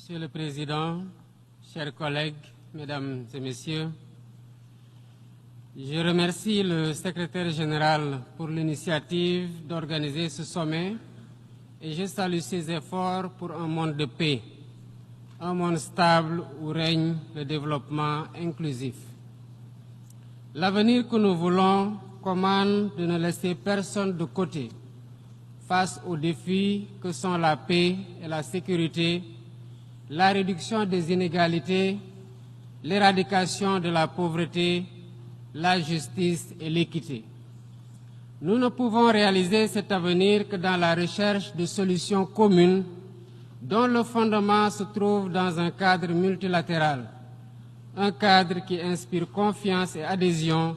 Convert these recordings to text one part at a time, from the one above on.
Monsieur le Président, chers collègues, Mesdames et Messieurs, je remercie le Secrétaire général pour l'initiative d'organiser ce sommet et je salue ses efforts pour un monde de paix, un monde stable où règne le développement inclusif. L'avenir que nous voulons commande de ne laisser personne de côté face aux défis que sont la paix et la sécurité, la réduction des inégalités, l'éradication de la pauvreté, la justice et l'équité. Nous ne pouvons réaliser cet avenir que dans la recherche de solutions communes dont le fondement se trouve dans un cadre multilatéral, un cadre qui inspire confiance et adhésion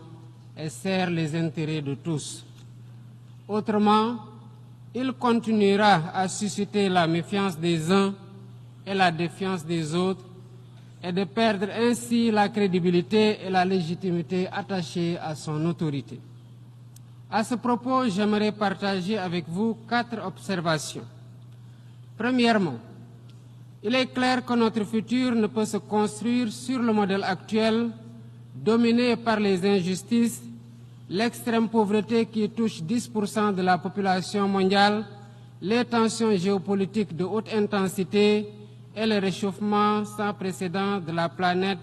et sert les intérêts de tous. Autrement, il continuera à susciter la méfiance des uns et la défiance des autres et de perdre ainsi la crédibilité et la légitimité attachées à son autorité. À ce propos, j'aimerais partager avec vous 4 observations. Premièrement, il est clair que notre futur ne peut se construire sur le modèle actuel, dominé par les injustices, l'extrême pauvreté qui touche 10% de la population mondiale, les tensions géopolitiques de haute intensité et le réchauffement sans précédent de la planète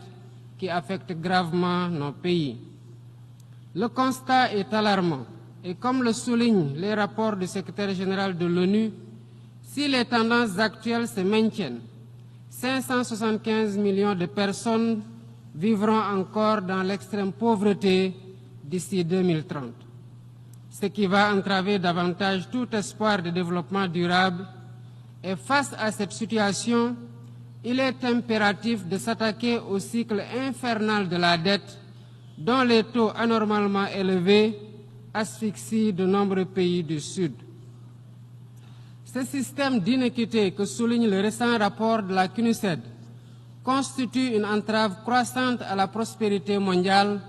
qui affecte gravement nos pays. Le constat est alarmant et comme le soulignent les rapports du secrétaire général de l'ONU, si les tendances actuelles se maintiennent, 575 millions de personnes vivront encore dans l'extrême pauvreté d'ici 2030, ce qui va entraver davantage tout espoir de développement durable. Et face à cette situation, il est impératif de s'attaquer au cycle infernal de la dette, dont les taux anormalement élevés asphyxient de nombreux pays du Sud. Ce système d'inéquité que souligne le récent rapport de la CNUSED constitue une entrave croissante à la prospérité mondiale,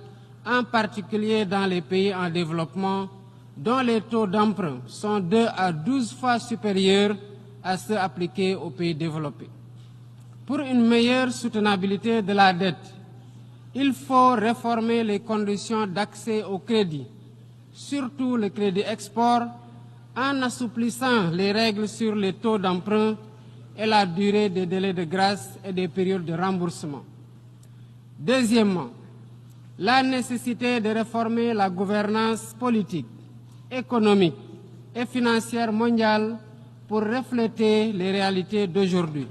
en particulier dans les pays en développement, dont les taux d'emprunt sont 2 à 12 fois supérieurs à ceux appliqués aux pays développés. Pour une meilleure soutenabilité de la dette, il faut réformer les conditions d'accès au crédit, surtout le crédit export, en assouplissant les règles sur les taux d'emprunt et la durée des délais de grâce et des périodes de remboursement. Deuxièmement, la nécessité de réformer la gouvernance politique, économique et financière mondiale pour refléter les réalités d'aujourd'hui.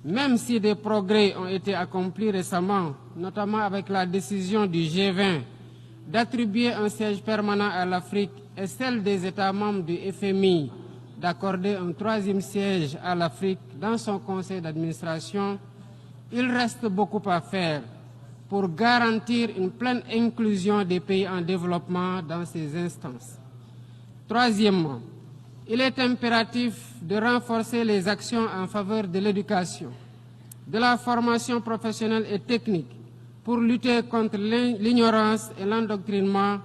Même si des progrès ont été accomplis récemment, notamment avec la décision du G20 d'attribuer un siège permanent à l'Afrique et celle des États membres du FMI d'accorder un 3e siège à l'Afrique dans son conseil d'administration, il reste beaucoup à faire pour garantir une pleine inclusion des pays en développement dans ces instances. Troisièmement, il est impératif de renforcer les actions en faveur de l'éducation, de la formation professionnelle et technique pour lutter contre l'ignorance et l'endoctrinement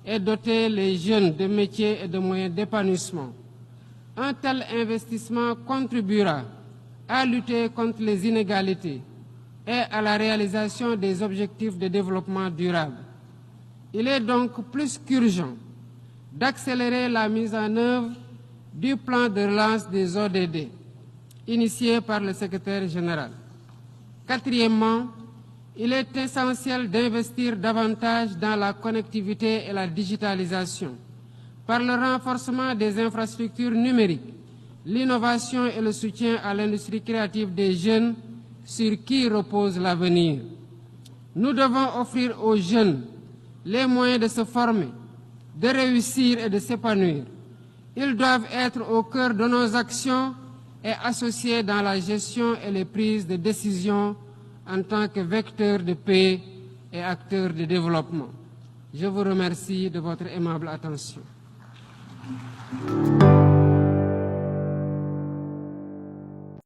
et doter les jeunes de métiers et de moyens d'épanouissement. Un tel investissement contribuera à lutter contre les inégalités et à la réalisation des objectifs de développement durable. Il est donc plus qu'urgent d'accélérer la mise en œuvre du plan de relance des ODD, initié par le secrétaire général. Quatrièmement, il est essentiel d'investir davantage dans la connectivité et la digitalisation, par le renforcement des infrastructures numériques, l'innovation et le soutien à l'industrie créative des jeunes sur qui repose l'avenir. Nous devons offrir aux jeunes les moyens de se former, de réussir et de s'épanouir. Ils doivent être au cœur de nos actions et associés dans la gestion et les prises de décision en tant que vecteurs de paix et acteurs de développement. Je vous remercie de votre aimable attention.